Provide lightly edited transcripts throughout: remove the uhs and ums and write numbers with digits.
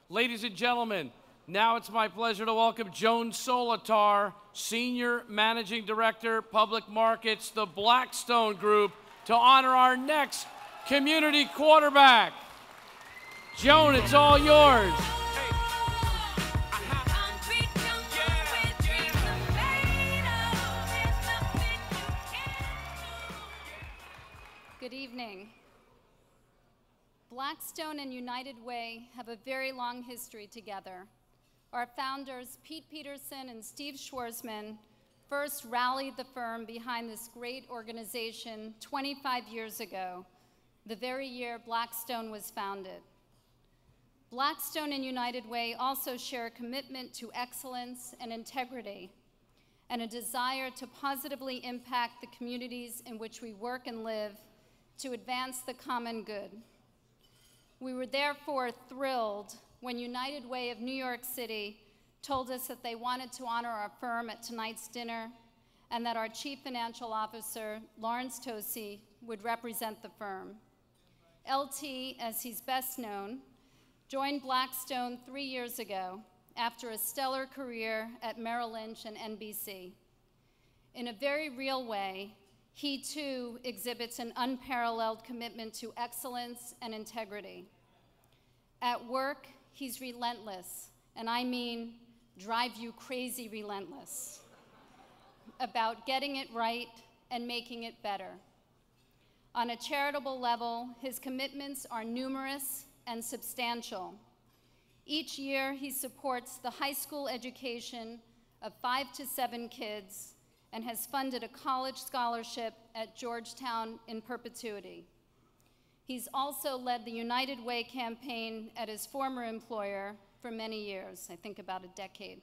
Ladies and gentlemen, now it's my pleasure to welcome Joan Solotar, Senior Managing Director, Public Markets, the Blackstone Group, to honor our next community quarterback. Joan, it's all yours. Good evening. Blackstone and United Way have a very long history together. Our founders, Pete Peterson and Steve Schwarzman, first rallied the firm behind this great organization 25 years ago, the very year Blackstone was founded. Blackstone and United Way also share a commitment to excellence and integrity, and a desire to positively impact the communities in which we work and live to advance the common good. We were therefore thrilled when United Way of New York City told us that they wanted to honor our firm at tonight's dinner and that our Chief Financial Officer, Laurence Tosi, would represent the firm. LT, as he's best known, joined Blackstone 3 years ago after a stellar career at Merrill Lynch and NBC. In a very real way, he too exhibits an unparalleled commitment to excellence and integrity. At work, he's relentless, and I mean drive you crazy relentless, about getting it right and making it better. On a charitable level, his commitments are numerous and substantial. Each year, he supports the high school education of 5 to 7 kids and has funded a college scholarship at Georgetown in perpetuity. He's also led the United Way campaign at his former employer for many years, I think about a decade.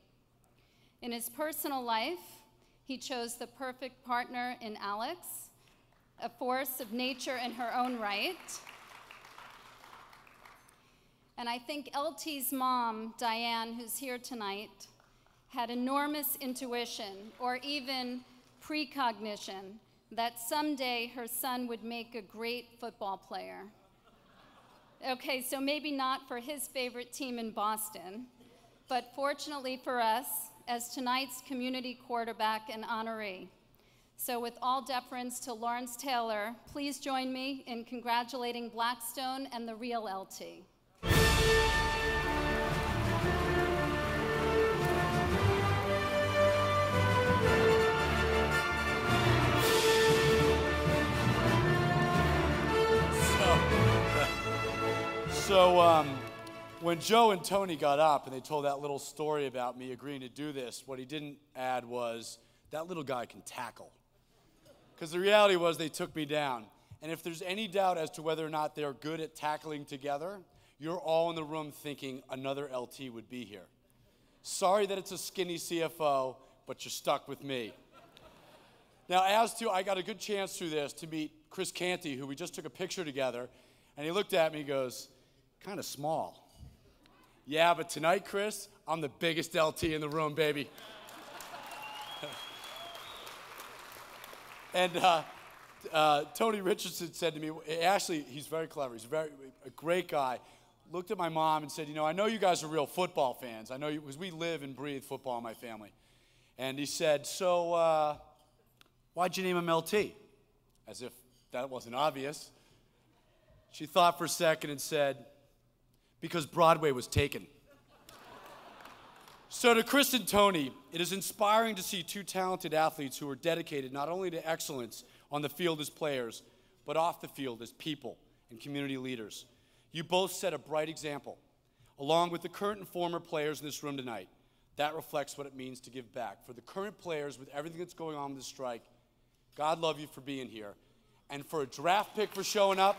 In his personal life, he chose the perfect partner in Alex, a force of nature in her own right. And I think LT's mom, Diane, who's here tonight, had enormous intuition, or even precognition, that someday her son would make a great football player. Okay, so maybe not for his favorite team in Boston, but fortunately for us, as tonight's community quarterback and honoree. So with all deference to Lawrence Taylor, please join me in congratulating Blackstone and the real LT. So when Joe and Tony got up and they told that little story about me agreeing to do this, what he didn't add was, that little guy can tackle. Because the reality was they took me down. And if there's any doubt as to whether or not they're good at tackling together, you're all in the room thinking another LT would be here. Sorry that it's a skinny CFO, but you're stuck with me. Now, as to, I got a good chance through this to meet Chris Canty, who we just took a picture together, and he looked at me and goes, kind of small. Yeah, but tonight, Chris, I'm the biggest LT in the room, baby. And Tony Richardson said to me, actually, he's very clever. He's a great guy. Looked at my mom and said, you know, I know you guys are real football fans. I know you, because we live and breathe football in my family. And he said, so why'd you name him LT? As if that wasn't obvious. She thought for a second and said, because Broadway was taken. So to Chris and Tony, it is inspiring to see two talented athletes who are dedicated not only to excellence on the field as players, but off the field as people and community leaders. You both set a bright example, along with the current and former players in this room tonight. That reflects what it means to give back. For the current players, with everything that's going on with this strike, God love you for being here. And for a draft pick for showing up,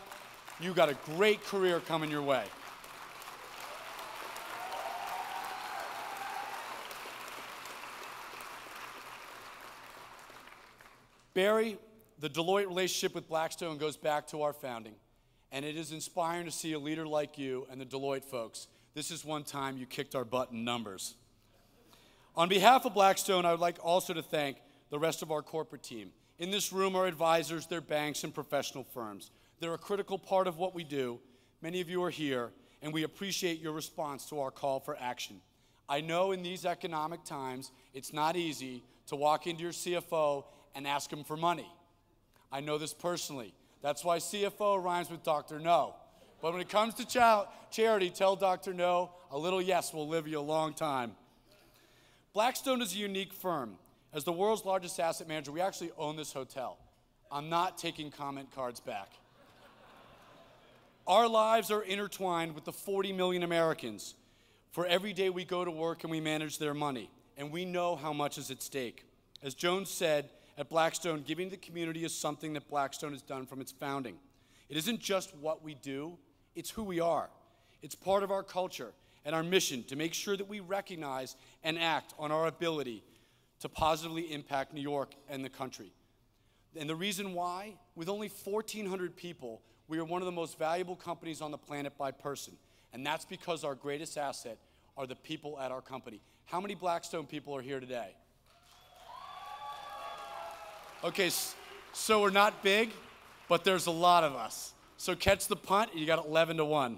you got a great career coming your way. Barry, the Deloitte relationship with Blackstone goes back to our founding, and it is inspiring to see a leader like you and the Deloitte folks. This is one time you kicked our butt in numbers. On behalf of Blackstone, I would like also to thank the rest of our corporate team. In this room are advisors, their banks, and professional firms. They're a critical part of what we do. Many of you are here, and we appreciate your response to our call for action. I know in these economic times, it's not easy to walk into your CFO and ask him for money. I know this personally. That's why CFO rhymes with Dr. No. But when it comes to charity, tell Dr. No, a little yes will live you a long time. Blackstone is a unique firm. As the world's largest asset manager, we actually own this hotel. I'm not taking comment cards back. Our lives are intertwined with the 40 million Americans. For every day we go to work and we manage their money, and we know how much is at stake. As Joan said, at Blackstone, giving to the community is something that Blackstone has done from its founding. It isn't just what we do, it's who we are. It's part of our culture and our mission to make sure that we recognize and act on our ability to positively impact New York and the country. And the reason why, with only 1,400 people, we are one of the most valuable companies on the planet by person. And that's because our greatest asset are the people at our company. How many Blackstone people are here today? Okay, so we're not big, but there's a lot of us. So catch the punt, and you got 11-1.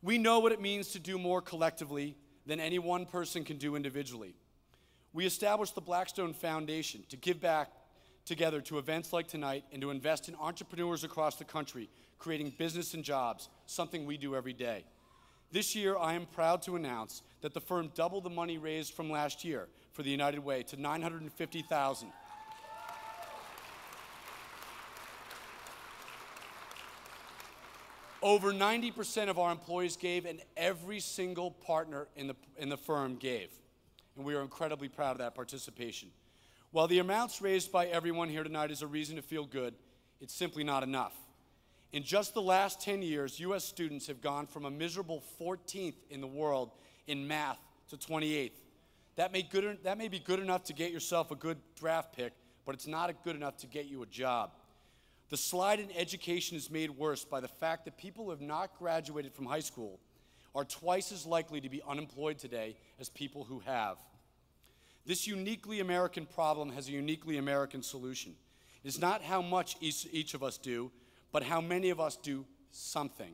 We know what it means to do more collectively than any one person can do individually. We established the Blackstone Foundation to give back together to events like tonight and to invest in entrepreneurs across the country, creating business and jobs, something we do every day. This year, I am proud to announce that the firm doubled the money raised from last year for the United Way to $950,000. Over 90% of our employees gave, and every single partner in the firm gave. And we are incredibly proud of that participation. While the amounts raised by everyone here tonight is a reason to feel good, it's simply not enough. In just the last 10 years, U.S. students have gone from a miserable 14th in the world in math to 28th. That may be good enough to get yourself a good draft pick, but it's not good enough to get you a job. The slide in education is made worse by the fact that people who have not graduated from high school are twice as likely to be unemployed today as people who have. This uniquely American problem has a uniquely American solution. It's not how much each of us do, but how many of us do something.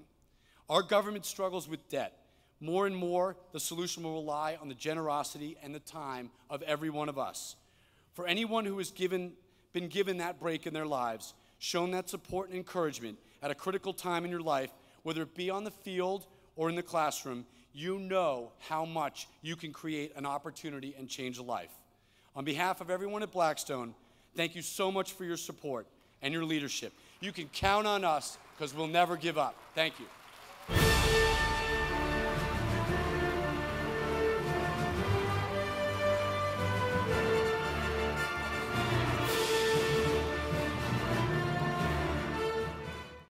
Our government struggles with debt. More and more, the solution will rely on the generosity and the time of every one of us. For anyone who has been given that break in their lives, shown that support and encouragement at a critical time in your life, whether it be on the field or in the classroom, you know how much you can create an opportunity and change a life. On behalf of everyone at Blackstone, thank you so much for your support and your leadership. You can count on us because we'll never give up. Thank you.